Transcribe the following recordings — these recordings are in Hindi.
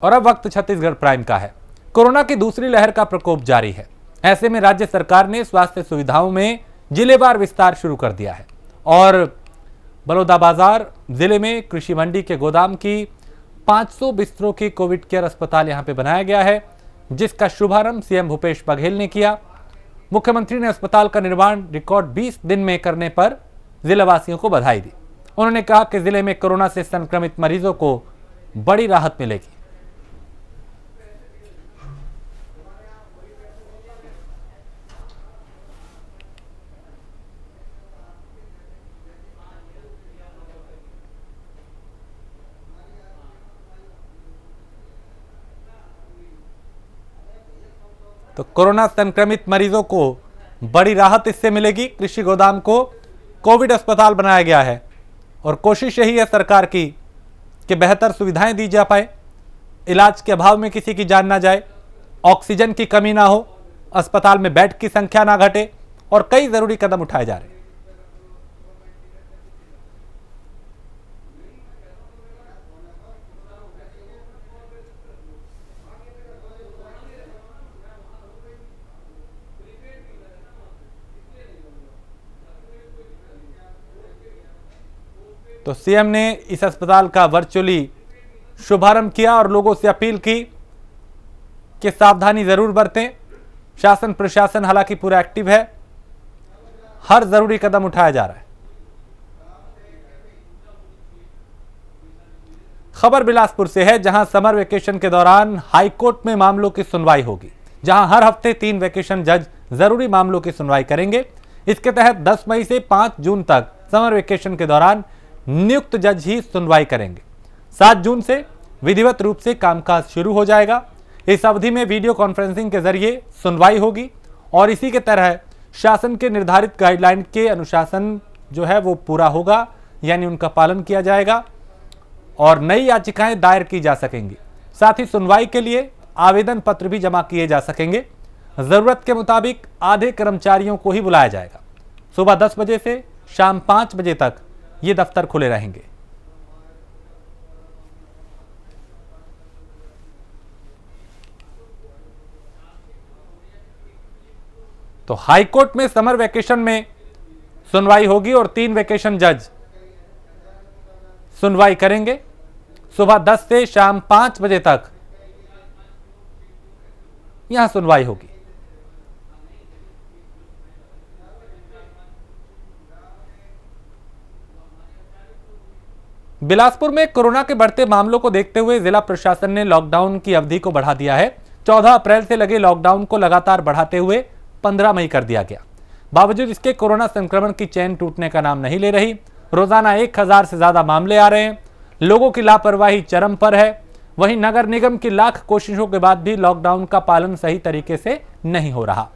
और अब वक्त छत्तीसगढ़ प्राइम का है। कोरोना की दूसरी लहर का प्रकोप जारी है। ऐसे में राज्य सरकार ने स्वास्थ्य सुविधाओं में जिलेवार विस्तार शुरू कर दिया है और बलौदाबाजार जिले में कृषि मंडी के गोदाम की 500 बिस्तरों की कोविड केयर अस्पताल यहां पे बनाया गया है, जिसका शुभारंभ सीएम भूपेश बघेल ने किया। मुख्यमंत्री ने अस्पताल का निर्माण रिकॉर्ड 20 दिन में करने पर जिलावासियों को बधाई दी। उन्होंने कहा कि जिले में कोरोना से संक्रमित मरीजों को बड़ी राहत मिलेगी। तो कोरोना संक्रमित मरीजों को बड़ी राहत इससे मिलेगी। कृषि गोदाम को कोविड अस्पताल बनाया गया है और कोशिश यही है सरकार की कि बेहतर सुविधाएं दी जा पाए, इलाज के अभाव में किसी की जान ना जाए, ऑक्सीजन की कमी ना हो, अस्पताल में बेड की संख्या ना घटे और कई जरूरी कदम उठाए जा रहे हैं। तो सीएम ने इस अस्पताल का वर्चुअली शुभारंभ किया और लोगों से अपील की कि सावधानी जरूर बरतें। शासन प्रशासन हालांकि पूरा एक्टिव है, हर जरूरी कदम उठाया जा रहा है। खबर बिलासपुर से है, जहां समर वेकेशन के दौरान हाईकोर्ट में मामलों की सुनवाई होगी, जहां हर हफ्ते 3 वेकेशन जज जरूरी मामलों की सुनवाई करेंगे। इसके तहत 10 मई से 5 जून तक समर वेकेशन के दौरान नियुक्त जज ही सुनवाई करेंगे। 7 जून से विधिवत रूप से कामकाज शुरू हो जाएगा। इस अवधि में वीडियो कॉन्फ्रेंसिंग के जरिए सुनवाई होगी और इसी के तरह शासन के निर्धारित गाइडलाइन के अनुशासन जो है वो पूरा होगा, यानी उनका पालन किया जाएगा और नई याचिकाएं दायर की जा सकेंगी। साथ ही सुनवाई के लिए आवेदन पत्र भी जमा किए जा सकेंगे। जरूरत के मुताबिक आधे कर्मचारियों को ही बुलाया जाएगा। सुबह 10 बजे से शाम 5 बजे तक ये दफ्तर खुले रहेंगे। तो हाईकोर्ट में समर वेकेशन में सुनवाई होगी और 3 वेकेशन जज सुनवाई करेंगे। सुबह 10 से शाम 5 बजे तक यहां सुनवाई होगी। बिलासपुर में कोरोना के बढ़ते मामलों को देखते हुए जिला प्रशासन ने लॉकडाउन की अवधि को बढ़ा दिया है। 14 अप्रैल से लगे लॉकडाउन को लगातार बढ़ाते हुए 15 मई कर दिया गया। बावजूद इसके कोरोना संक्रमण की चेन टूटने का नाम नहीं ले रही। रोजाना 1000 से ज्यादा मामले आ रहे हैं। लोगों की लापरवाही चरम पर है। वहीं नगर निगम की लाख कोशिशों के बाद भी लॉकडाउन का पालन सही तरीके से नहीं हो रहा।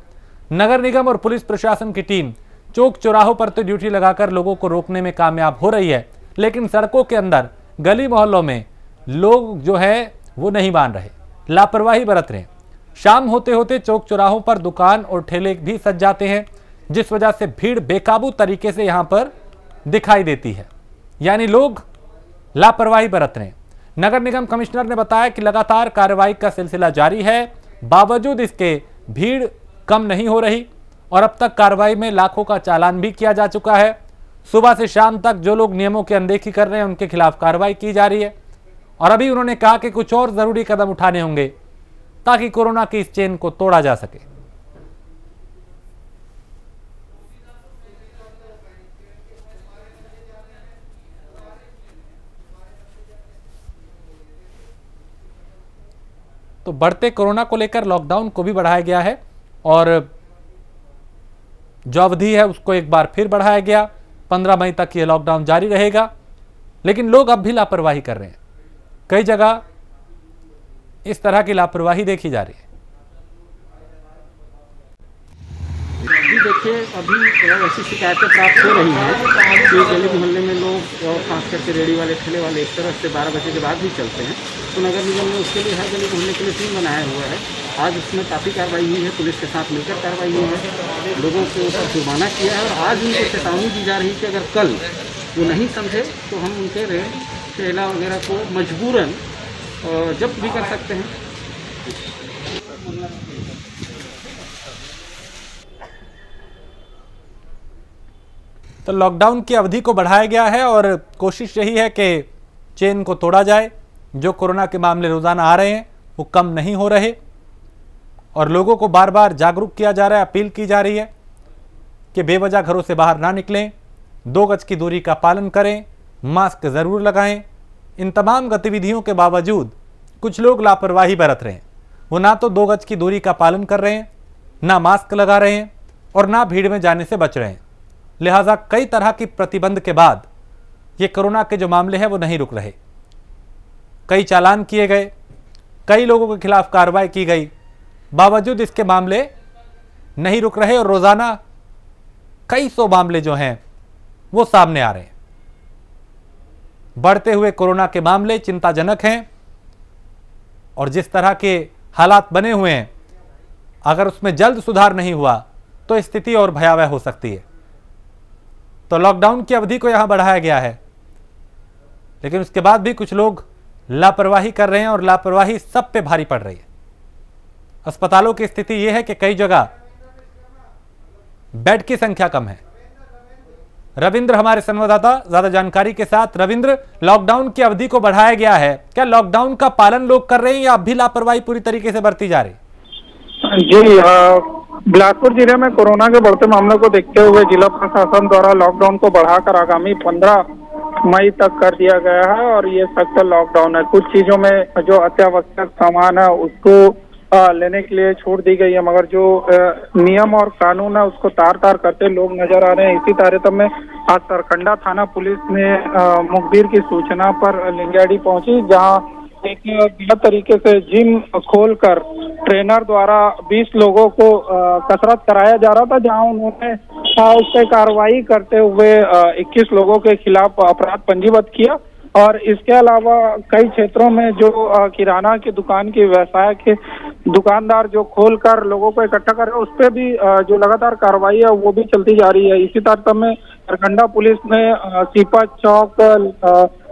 नगर निगम और पुलिस प्रशासन की टीम चौक चौराहों पर तो ड्यूटी लगाकर लोगों को रोकने में कामयाब हो रही है, लेकिन सड़कों के अंदर गली मोहल्लों में लोग जो है वो नहीं मान रहे, लापरवाही बरत रहे हैं। शाम होते होते चौक चौराहों पर दुकान और ठेले भी सज जाते हैं, जिस वजह से भीड़ बेकाबू तरीके से यहां पर दिखाई देती है, यानी लोग लापरवाही बरत रहे हैं। नगर निगम कमिश्नर ने बताया कि लगातार कार्रवाई का सिलसिला जारी है। बावजूद इसके भीड़ कम नहीं हो रही और अब तक कार्रवाई में लाखों का चालान भी किया जा चुका है। सुबह से शाम तक जो लोग नियमों की अनदेखी कर रहे हैं उनके खिलाफ कार्रवाई की जा रही है और अभी उन्होंने कहा कि कुछ और जरूरी कदम उठाने होंगे ताकि कोरोना की इस चेन को तोड़ा जा सके। तो बढ़ते कोरोना को लेकर लॉकडाउन को भी बढ़ाया गया है और जो अवधि है उसको एक बार फिर बढ़ाया गया। 15 मई तक ये लॉकडाउन जारी रहेगा, लेकिन लोग अब भी लापरवाही कर रहे हैं। कई जगह इस तरह की लापरवाही देखी जा रही है। देखिए, अभी ऐसी शिकायतें प्राप्त हो रही हैं कि गली मोहल्ले में लोग और खास करके रेडी वाले ठेले वाले एक तरह से 12 बजे के बाद भी चलते हैं। तो नगर निगम ने उसके लिए हर गली मोहल्ले के लिए टीम बनाया हुआ है। आज उसमें काफ़ी कार्रवाई हुई है, पुलिस के साथ मिलकर कार्रवाई हुई है, लोगों के ऊपर जुर्माना किया है और आज उनको चेतावनी दी जा रही है कि अगर कल वो नहीं समझे तो हम उनके ठेला वगैरह को मजबूरन जब्त भी कर सकते हैं। तो लॉकडाउन की अवधि को बढ़ाया गया है और कोशिश यही है कि चेन को तोड़ा जाए। जो कोरोना के मामले रोजाना आ रहे हैं वो कम नहीं हो रहे और लोगों को बार बार जागरूक किया जा रहा है, अपील की जा रही है कि बेवजह घरों से बाहर ना निकलें, 2 गज की दूरी का पालन करें, मास्क जरूर लगाएं। इन तमाम गतिविधियों के बावजूद कुछ लोग लापरवाही बरत रहे हैं। वो ना तो 2 गज की दूरी का पालन कर रहे हैं, ना मास्क लगा रहे हैं और ना भीड़ में जाने से बच रहे हैं। लिहाजा कई तरह की प्रतिबंध के बाद ये कोरोना के जो मामले हैं वो नहीं रुक रहे। कई चालान किए गए, कई लोगों के खिलाफ कार्रवाई की गई, बावजूद इसके मामले नहीं रुक रहे और रोजाना कई 100 मामले जो हैं वो सामने आ रहे हैं। बढ़ते हुए कोरोना के मामले चिंताजनक हैं और जिस तरह के हालात बने हुए हैं, अगर उसमें जल्द सुधार नहीं हुआ तो स्थिति और भयावह हो सकती है। तो लॉकडाउन की अवधि को यहां बढ़ाया गया है, लेकिन उसके बाद भी कुछ लोग लापरवाही कर रहे हैं और लापरवाही सब पे भारी पड़ रही है। अस्पतालों की स्थिति यह है कि कई जगह बेड की संख्या कम है। रविंद्र हमारे संवाददाता ज्यादा जानकारी के साथ। रविंद्र, लॉकडाउन की अवधि को बढ़ाया गया है, क्या लॉकडाउन का पालन लोग कर रहे हैं या अब भी लापरवाही पूरी तरीके से बरती जा रही? जी, बिलासपुर जिले में कोरोना के बढ़ते मामलों को देखते हुए जिला प्रशासन द्वारा लॉकडाउन को बढ़ाकर आगामी 15 मई तक कर दिया गया है और ये सख्त लॉकडाउन है। कुछ चीजों में जो अत्यावश्यक सामान है उसको लेने के लिए छूट दी गई है, मगर जो नियम और कानून है उसको तार तार करते लोग नजर आ रहे हैं। इसी तारतम्य में आज सरकंडा थाना पुलिस ने मुखबिर की सूचना पर लिंगाड़ी पहुंची, जहां एक गलत तरीके से जिम खोलकर ट्रेनर द्वारा 20 लोगों को कसरत कराया जा रहा था, जहां उन्होंने उस पर कार्रवाई करते हुए 21 लोगों के खिलाफ अपराध पंजीबद्ध किया। और इसके अलावा कई क्षेत्रों में जो किराना की दुकान की व्यवसाय के दुकानदार जो खोलकर लोगों को इकट्ठा कर रहे हैं, उस पर भी जो लगातार कार्रवाई है वो भी चलती जा रही है। इसी तारतम्य में सरकंडा पुलिस ने सीपा चौक,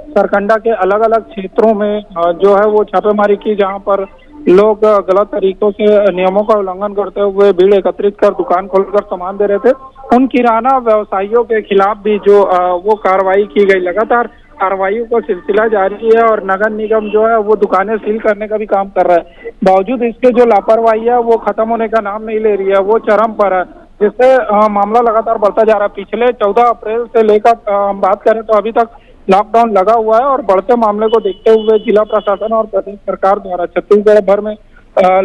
सरकंडा के अलग अलग क्षेत्रों में जो है वो छापेमारी की, जहां पर लोग गलत तरीकों से नियमों का उल्लंघन करते हुए भीड़ एकत्रित कर दुकान खोलकर सामान दे रहे थे। उन किराना व्यवसायियों के खिलाफ भी जो वो कार्रवाई की गई। लगातार कार्रवाइयों का सिलसिला जारी है और नगर निगम जो है वो दुकानें सील करने का भी काम कर रहा है। बावजूद इसके जो लापरवाही है वो खत्म होने का नाम नहीं ले रही है, वो चरम पर है, जिससे मामला लगातार बढ़ता जा रहा है। पिछले 14 अप्रैल से लेकर हम बात करें तो अभी तक लॉकडाउन लगा हुआ है और बढ़ते मामले को देखते हुए जिला प्रशासन और प्रदेश सरकार द्वारा छत्तीसगढ़ भर में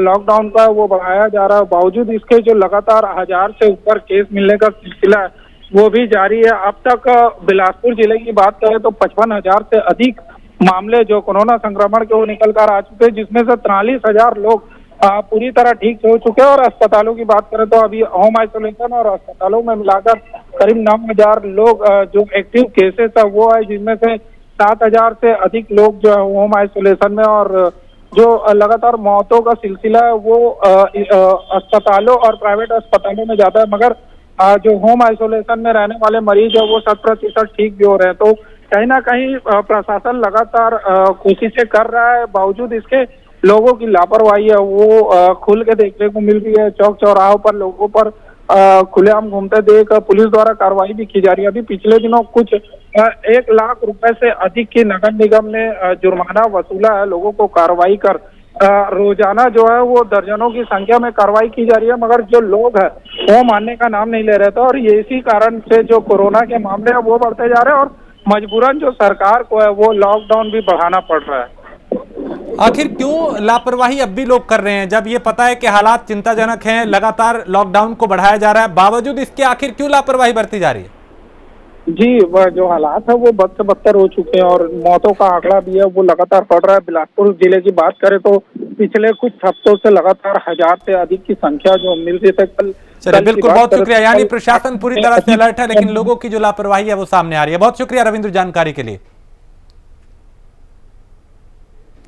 लॉकडाउन का वो बढ़ाया जा रहा है। बावजूद इसके जो लगातार 1000 से ऊपर केस मिलने का सिलसिला है वो भी जारी है। अब तक बिलासपुर जिले की बात करें तो 55,000 से अधिक मामले जो कोरोना संक्रमण के वो निकल कर आ चुके हैं, जिसमें से 43,000 लोग पूरी तरह ठीक हो चुके हैं। और अस्पतालों की बात करें तो अभी होम आइसोलेशन और अस्पतालों में मिलाकर करीब 9,000 लोग जो एक्टिव केसेस है वो है, जिनमें से 7,000 से अधिक लोग जो है होम आइसोलेशन में, और जो लगातार मौतों का सिलसिला है वो अस्पतालों और प्राइवेट अस्पतालों में ज्यादा है, मगर जो होम आइसोलेशन में रहने वाले मरीज है वो 100% ठीक भी हो रहे हैं। तो कहीं ना कहीं प्रशासन लगातार कोशिशें कर रहा है, बावजूद इसके लोगों की लापरवाही है वो खुल के देखने को मिल रही है। चौक चौराहों पर लोगों पर खुलेआम घूमते देख पुलिस द्वारा कार्रवाई भी की जा रही है। अभी पिछले दिनों कुछ 1 लाख रुपए से अधिक की नगर निगम ने जुर्माना वसूला है लोगों को कार्रवाई कर। रोजाना जो है वो दर्जनों की संख्या में कार्रवाई की जा रही है, मगर जो लोग है वो मानने का नाम नहीं ले रहे थे। और ये इसी कारण से जो कोरोना के मामले हैं वो बढ़ते जा रहे हैं और मजबूरन जो सरकार को है वो लॉकडाउन भी बढ़ाना पड़ रहा है। आखिर क्यों लापरवाही अब भी लोग कर रहे हैं, जब ये पता है कि हालात चिंताजनक हैं, लगातार लॉकडाउन को बढ़ाया जा रहा है, बावजूद इसके आखिर क्यों लापरवाही बरती जा रही है? जी, जो हालात है वो बद से बदतर हो चुके हैं और मौतों का आंकड़ा भी है वो लगातार बढ़ रहा है। बिलासपुर जिले की बात करें तो पिछले कुछ हफ्तों से लगातार 1000 से अधिक की संख्या जो मिल रही है। चलिए, बिल्कुल, बहुत शुक्रिया। यानी प्रशासन पूरी तरह से अलर्ट है, लेकिन लोगों की जो लापरवाही है वो सामने आ रही है। बहुत शुक्रिया रविंद्र जानकारी के लिए।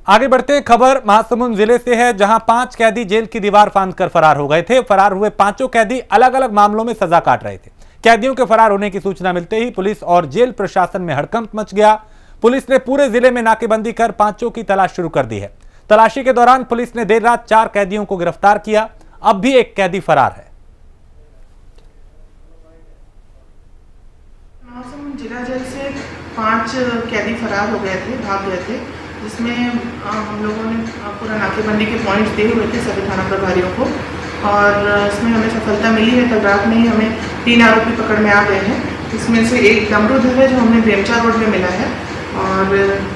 आगे बढ़ते हैं, खबर महासमुंद जिले से है, जहां 5 कैदी जेल की दीवार फांदकर फरार हो गए थे। फरार हुए 5 कैदी अलग अलग मामलों में सजा काट रहे थे। कैदियों के फरार होने की सूचना मिलते ही पुलिस और जेल प्रशासन में हड़कंप मच गया। पुलिस ने पूरे जिले में नाकेबंदी कर पांचों की तलाश शुरू कर दी है। तलाशी के दौरान पुलिस ने देर रात 4 कैदियों को गिरफ्तार किया। अब भी एक कैदी फरार है। जिला जेल से 5 कैदी फरार हो गए थे, भाग गए थे, जिसमें हम लोगों ने पूरा नाकेबंदी के पॉइंट्स दिए हुए थे सभी थाना प्रभारियों को, और इसमें हमें सफलता मिली है। कल रात में ही हमें 3 आरोपी पकड़ में आ गए हैं। इसमें से एक डमरूधर है जो हमें बेमचा रोड में मिला है, और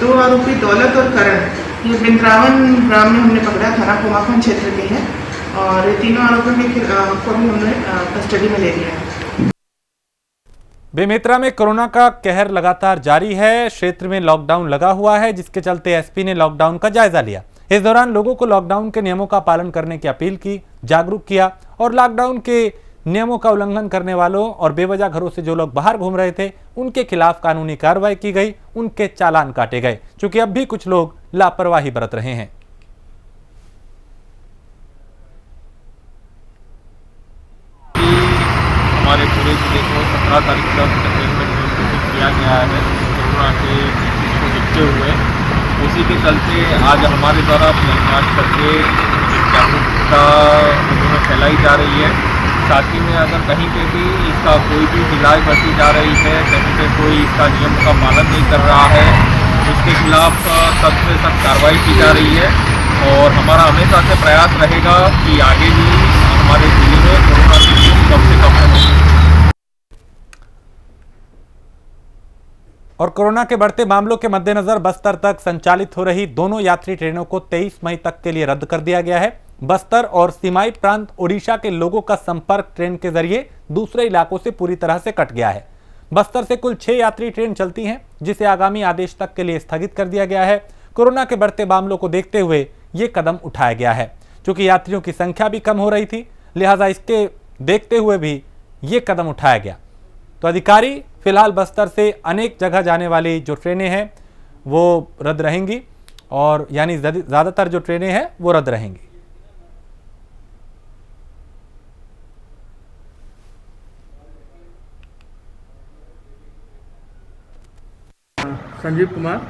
2 आरोपी दौलत और करण ये बिंद्रावन ग्राम में हमने पकड़ा, थाना कोमाखन क्षेत्र के हैं, और ये तीनों आरोपियों को भी हमने कस्टडी में ले लिया है। बेमेतरा में कोरोना का कहर लगातार जारी है। क्षेत्र में लॉकडाउन लगा हुआ है, जिसके चलते एसपी ने लॉकडाउन का जायजा लिया। इस दौरान लोगों को लॉकडाउन के नियमों का पालन करने की अपील की, जागरूक किया, और लॉकडाउन के नियमों का उल्लंघन करने वालों और बेवजह घरों से जो लोग बाहर घूम रहे थे उनके खिलाफ कानूनी कार्रवाई की गई, उनके चालान काटे गए, क्योंकि अब भी कुछ लोग लापरवाही बरत रहे हैं। हमारे पूरे जिले को 17 तारीख तक कंटेनमेंट जोन किया गया है कोरोना के को देखते हुए। उसी के चलते आज हमारे द्वारा फ्लैग मार्च करके एक जागरूकता में फैलाई जा रही है। साथ ही में अगर कहीं पे भी इसका कोई भी ढिलाई बरती जा रही है, कहीं पे कोई इसका नियम का पालन नहीं कर रहा है, उसके खिलाफ सख्त से सख्त कार्रवाई की जा रही है। और हमारा हमेशा से प्रयास रहेगा कि आगे भी हमारे जिले में कोरोना की स्थिति कम से कम हो। और कोरोना के बढ़ते मामलों के मद्देनजर बस्तर तक संचालित हो रही दोनों यात्री ट्रेनों को 23 मई तक के लिए रद्द कर दिया गया है। बस्तर और सीमाई प्रांत ओडिशा के लोगों का संपर्क ट्रेन के जरिए दूसरे इलाकों से पूरी तरह से कट गया है। बस्तर से कुल 6 यात्री ट्रेन चलती हैं, जिसे आगामी आदेश तक के लिए स्थगित कर दिया गया है। कोरोना के बढ़ते मामलों को देखते हुए ये कदम उठाया गया है। चूंकि यात्रियों की संख्या भी कम हो रही थी, लिहाजा इसके देखते हुए भी ये कदम उठाया गया। तो अधिकारी फिलहाल बस्तर से अनेक जगह जाने वाली जो ट्रेनें हैं वो रद्द रहेंगी, और यानी ज़्यादातर जो ट्रेनें हैं वो रद्द रहेंगी। संजीव कुमार,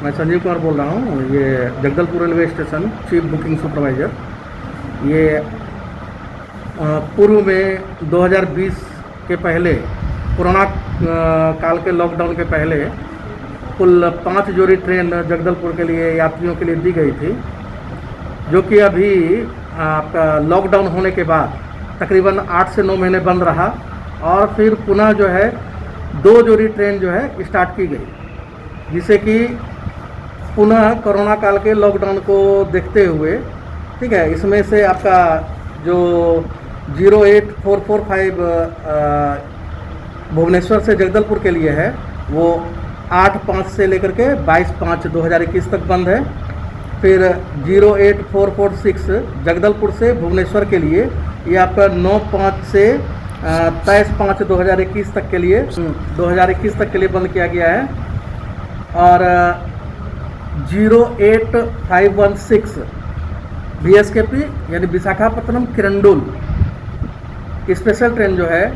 मैं संजीव कुमार बोल रहा हूँ। ये Jagdalpur railway station chief booking supervisor. ये पूर्व में 2020 के पहले, कोरोना काल के लॉकडाउन के पहले कुल 5 जोड़ी ट्रेन जगदलपुर के लिए यात्रियों के लिए दी गई थी, जो कि अभी आपका लॉकडाउन होने के बाद तकरीबन 8 से 9 महीने बंद रहा, और फिर पुनः जो है 2 जोड़ी ट्रेन जो है स्टार्ट की गई, जिसे कि पुनः कोरोना काल के लॉकडाउन को देखते हुए, ठीक है, इसमें से आपका जो 08445 भुवनेश्वर से जगदलपुर के लिए है, वो 8/5 से लेकर के 22/5/2021 तक बंद है। फिर 08446 जगदलपुर से भुवनेश्वर के लिए, ये आपका 9/5 से 23/5/2021 तक के लिए 2021 तक के लिए बंद किया गया है। और 08516 VSKP यानी विशाखापट्टनम किरंडुल स्पेशल ट्रेन जो है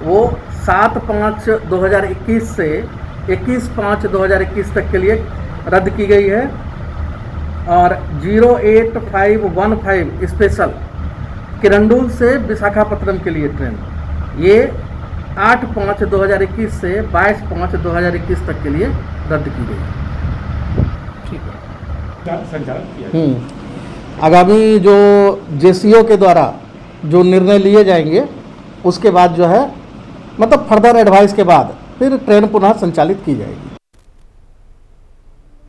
वो 7/5/2021 से 21/5/2021 तक के लिए रद्द की गई है। और 08515 स्पेशल किरंडुल से विशाखापट्टनम के लिए ट्रेन, ये 8/5/2021 से 22/5/2021 तक के लिए रद्द की गई। ठीक है, संचालन किया। आगामी जो जेसीओ के द्वारा जो निर्णय लिए जाएंगे, उसके बाद जो है मतलब फर्दर एडवाइस के बाद फिर ट्रेन पुनः संचालित की जाएगी।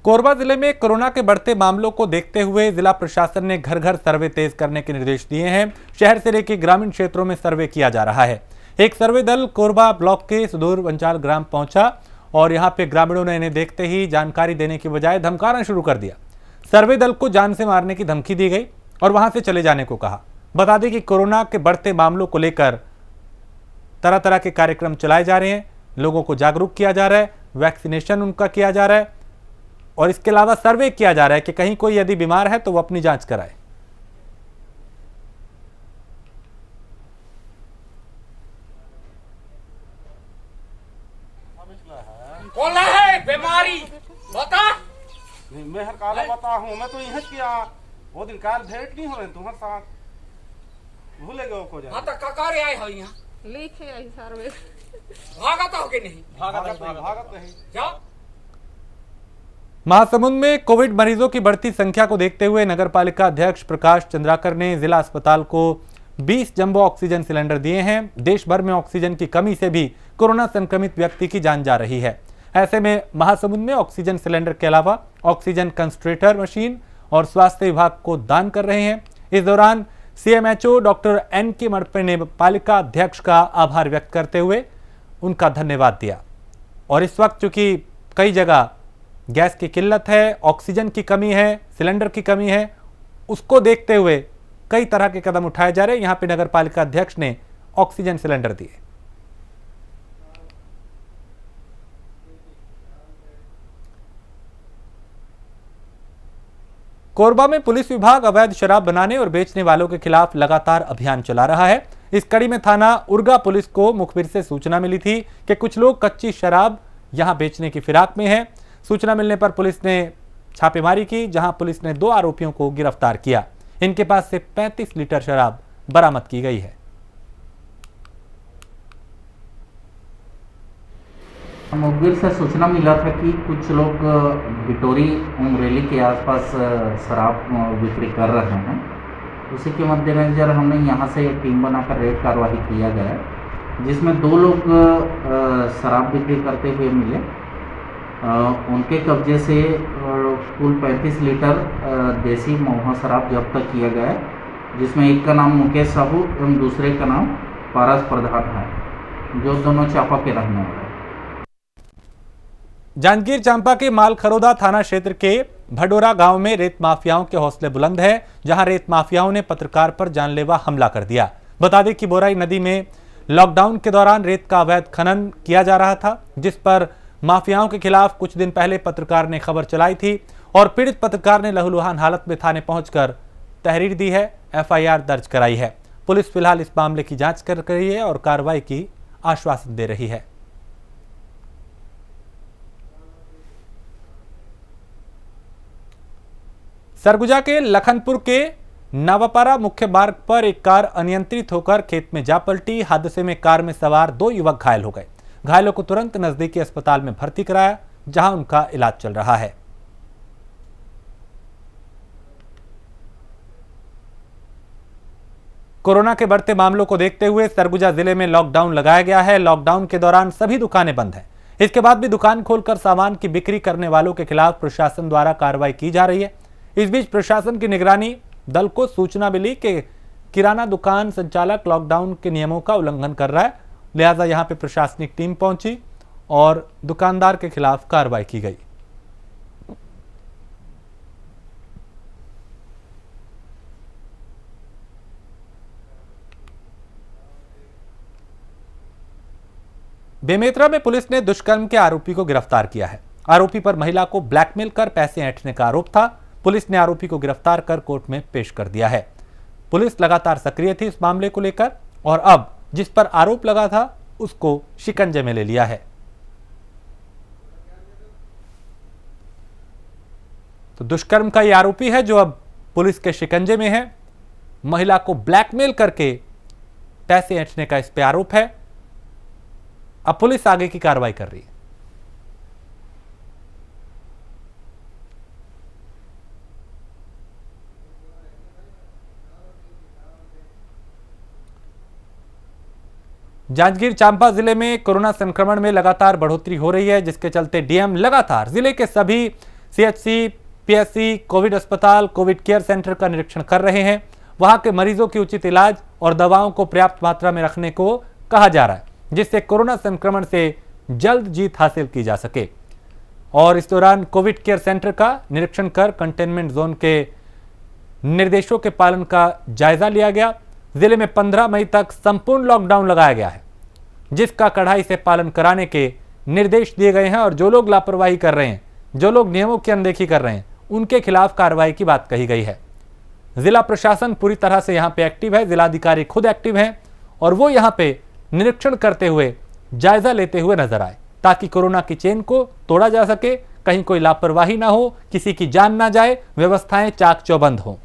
कोरबा जिले में कोरोना के बढ़ते मामलों को देखते हुए जिला प्रशासन ने घर घर सर्वे तेज करने के निर्देश दिए हैं। शहर से लेकर ग्रामीण क्षेत्रों में सर्वे किया जा रहा है। एक सर्वे दल कोरबा ब्लॉक के सुदूर वंचाल ग्राम पहुंचा, और यहां पे ग्रामीणों ने इन्हें देखते ही जानकारी देने की बजाय धमकाना शुरू कर दिया। सर्वे दल को जान से मारने की धमकी दी गई और वहां से चले जाने को कहा। बता दें कि कोरोना के बढ़ते मामलों को लेकर तरह तरह के कार्यक्रम चलाए जा रहे हैं, लोगों को जागरूक किया जा रहा है, वैक्सीनेशन उनका किया जा रहा है, और इसके अलावा सर्वे किया जा रहा है कि कहीं कोई यदि बीमार है तो वो अपनी जांच कराए। खोलना है बीमारी बता नहीं मैं हर काला बता हूँ मैं तो यहाँ किया वो दिन काल भेंट नहीं हो रहे तुम्हारे साथ भूले गए को जा हाँ तो ककारे आए हो यहाँ लिखे आई सर्वे भागत हो के नहीं भागत नहीं जाओ। महासमुंद में कोविड मरीजों की बढ़ती संख्या को देखते हुए नगरपालिका अध्यक्ष प्रकाश चंद्राकर ने जिला अस्पताल को 20 जंबो ऑक्सीजन सिलेंडर दिए हैं। देश भर में ऑक्सीजन की कमी से भी कोरोना संक्रमित व्यक्ति की जान जा रही है। ऐसे में महासमुंद में ऑक्सीजन सिलेंडर के अलावा ऑक्सीजन कंसंट्रेटर मशीन और स्वास्थ्य विभाग को दान कर रहे हैं। इस दौरान सीएमएचओ डॉक्टर NK मड़पे ने पालिका अध्यक्ष का आभार व्यक्त करते हुए उनका धन्यवाद दिया। और इस वक्त चूंकि कई जगह गैस की किल्लत है, ऑक्सीजन की कमी है, सिलेंडर की कमी है, उसको देखते हुए कई तरह के कदम उठाए जा रहे हैं। यहां पे नगर पालिका अध्यक्ष ने ऑक्सीजन सिलेंडर दिए। कोरबा में पुलिस विभाग अवैध शराब बनाने और बेचने वालों के खिलाफ लगातार अभियान चला रहा है। इस कड़ी में थाना उर्गा पुलिस को मुखबिर से सूचना मिली थी कि कुछ लोग कच्ची शराब यहां बेचने की फिराक में हैं। सूचना मिलने पर पुलिस ने छापेमारी की, जहां पुलिस ने 2 आरोपियों को गिरफ्तार किया। इनके पास से 35 लीटर शराब बरामद की गई है। मुखबिर से सूचना मिला था कि कुछ लोग बिटोरी उमरेली के आसपास शराब बिक्री कर रहे हैं। उसी के मद्देनजर हमने यहां से टीम बनाकर रेड कार्रवाई किया गया, जिसमें 2 लोग शराब बिक्री करते हुए मिले। उनके कब्जे से कुल 35 लीटर देसी महुआ शराब जब्त किया गया है, जिसमें एक का नाम मुकेश साहू एवं दूसरे का नाम पारस प्रधान है, जो दोनों चांपा के रहने वाले हैं। जांजगीर चांपा के मालखरोदा थाना क्षेत्र के भडोरा गांव में रेत माफियाओं के हौसले बुलंद है, जहां रेत माफियाओं ने पत्रकार पर जानलेवा हमला कर दिया। बता दें कि बोराई नदी में लॉकडाउन के दौरान रेत का अवैध खनन किया जा रहा था, जिस पर माफियाओं के खिलाफ कुछ दिन पहले पत्रकार ने खबर चलाई थी और पीड़ित पत्रकार ने लहूलुहान हालत में थाने पहुंचकर तहरीर दी है, FIR दर्ज कराई है। पुलिस फिलहाल इस मामले की जांच कर रही है और कार्रवाई की आश्वासन दे रही है। सरगुजा के लखनपुर के नावापारा मुख्य मार्ग पर एक कार अनियंत्रित होकर खेत में जा पलटी। हादसे में कार में सवार 2 युवक घायल हो गए। घायलों को तुरंत नजदीकी अस्पताल में भर्ती कराया, जहां उनका इलाज चल रहा है। कोरोना के बढ़ते मामलों को देखते हुए सरगुजा जिले में लॉकडाउन लगाया गया है। लॉकडाउन के दौरान सभी दुकानें बंद हैं। इसके बाद भी दुकान खोलकर सामान की बिक्री करने वालों के खिलाफ प्रशासन द्वारा कार्रवाई की जा रही है। इस बीच प्रशासन की निगरानी दल को सूचना मिली कि किराना दुकान संचालक लॉकडाउन के नियमों का उल्लंघन कर रहा है, लिहाजा यहां पे प्रशासनिक टीम पहुंची और दुकानदार के खिलाफ कार्रवाई की गई। बेमेतरा में पुलिस ने दुष्कर्म के आरोपी को गिरफ्तार किया है। आरोपी पर महिला को ब्लैकमेल कर पैसे ऐंठने का आरोप था। पुलिस ने आरोपी को गिरफ्तार कर कोर्ट में पेश कर दिया है। पुलिस लगातार सक्रिय थी इस मामले को लेकर और अब जिस पर आरोप लगा था उसको शिकंजे में ले लिया है। तो दुष्कर्म का यह आरोपी है जो अब पुलिस के शिकंजे में है। महिला को ब्लैकमेल करके पैसे ऐंठने का इस पे आरोप है। अब पुलिस आगे की कार्रवाई कर रही है। जांजगीर चांपा जिले में कोरोना संक्रमण में लगातार बढ़ोतरी हो रही है, जिसके चलते डीएम लगातार जिले के सभी सीएचसी, पीएचसी, कोविड अस्पताल, कोविड केयर सेंटर का निरीक्षण कर रहे हैं। वहां के मरीजों की उचित इलाज और दवाओं को पर्याप्त मात्रा में रखने को कहा जा रहा है, जिससे कोरोना संक्रमण से जल्द जीत हासिल की जा सके। और इस दौरान कोविड केयर सेंटर का निरीक्षण कर कंटेनमेंट जोन के निर्देशों के पालन का जायजा लिया गया। जिले में 15 मई तक संपूर्ण लॉकडाउन लगाया गया है, जिसका कड़ाई से पालन कराने के निर्देश दिए गए हैं और जो लोग लापरवाही कर रहे हैं, जो लोग नियमों की अनदेखी कर रहे हैं, उनके खिलाफ कार्रवाई की बात कही गई है। जिला प्रशासन पूरी तरह से यहां पे एक्टिव है। जिलाधिकारी खुद एक्टिव हैं और वो यहां पे निरीक्षण करते हुए जायजा लेते हुए नजर आए। ताकि कोरोना की चेन को तोड़ा जा सके, कहीं कोई लापरवाही ना हो, किसी की जान ना जाए, व्यवस्थाएं चाक चौबंद हों।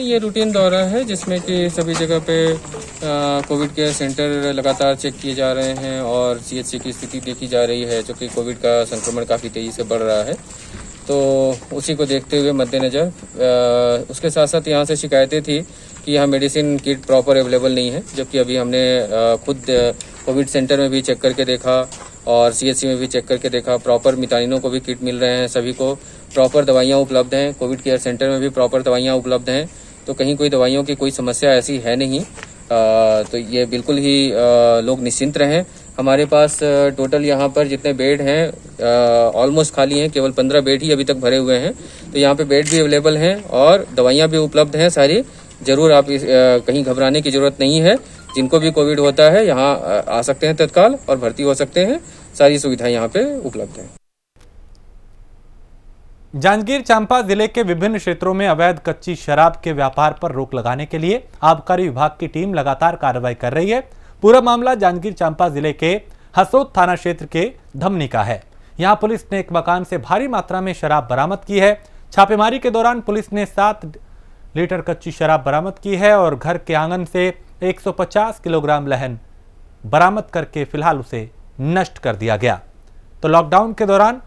ये रूटीन दौरा है जिसमें कि सभी जगह पे कोविड केयर सेंटर लगातार चेक किए जा रहे हैं और सीएचसी की स्थिति देखी जा रही है, जो कि कोविड का संक्रमण काफ़ी तेज़ी से बढ़ रहा है। तो उसी को देखते हुए मद्देनज़र उसके साथ साथ यहाँ से शिकायतें थी कि यहाँ मेडिसिन किट प्रॉपर अवेलेबल नहीं है, जबकि अभी हमने खुद कोविड सेंटर में भी चेक करके देखा और सीएचसी में भी चेक करके देखा। प्रॉपर मितानिनों को भी किट मिल रहे हैं, सभी को प्रॉपर दवाइयाँ उपलब्ध हैं, कोविड केयर सेंटर में भी प्रॉपर दवाइयाँ उपलब्ध हैं। तो कहीं कोई दवाइयों की कोई समस्या ऐसी है नहीं। तो ये बिल्कुल ही लोग निश्चिंत रहें। हमारे पास टोटल यहाँ पर जितने बेड हैं ऑलमोस्ट खाली हैं, केवल 15 बेड ही अभी तक भरे हुए हैं। तो यहाँ पे बेड भी अवेलेबल हैं और दवाइयाँ भी उपलब्ध हैं सारी। ज़रूर आप कहीं घबराने की ज़रूरत नहीं है। जिनको भी कोविड होता है यहाँ आ सकते हैं तत्काल और भर्ती हो सकते हैं। सारी सुविधाएं यहाँ पे उपलब्ध हैं। जांजगीर चांपा जिले के विभिन्न क्षेत्रों में अवैध कच्ची शराब के व्यापार पर रोक लगाने के लिए आबकारी विभाग की टीम लगातार कार्रवाई कर रही है। पूरा मामला जांजगीर चांपा जिले के हसोद थाना क्षेत्र के धमनी का है। यहां पुलिस ने एक मकान से भारी मात्रा में शराब बरामद की है। छापेमारी के दौरान पुलिस ने 7 लीटर कच्ची शराब बरामद की है और घर के आंगन से 150 किलोग्राम लहन बरामद करके फिलहाल उसे नष्ट कर दिया गया। तो लॉकडाउन के दौरान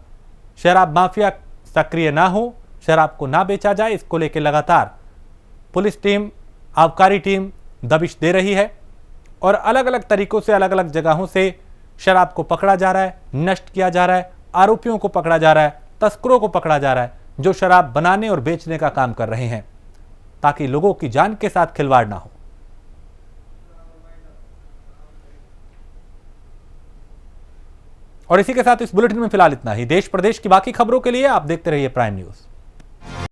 शराब माफिया सक्रिय ना हो, शराब को ना बेचा जाए, इसको लेकर लगातार पुलिस टीम, आबकारी टीम दबिश दे रही है और अलग अलग तरीकों से अलग अलग जगहों से शराब को पकड़ा जा रहा है, नष्ट किया जा रहा है, आरोपियों को पकड़ा जा रहा है, तस्करों को पकड़ा जा रहा है जो शराब बनाने और बेचने का काम कर रहे हैं, ताकि लोगों की जान के साथ खिलवाड़ ना हो। और इसी के साथ इस बुलेटिन में फिलहाल इतना ही। देश प्रदेश की बाकी खबरों के लिए आप देखते रहिए प्राइम न्यूज।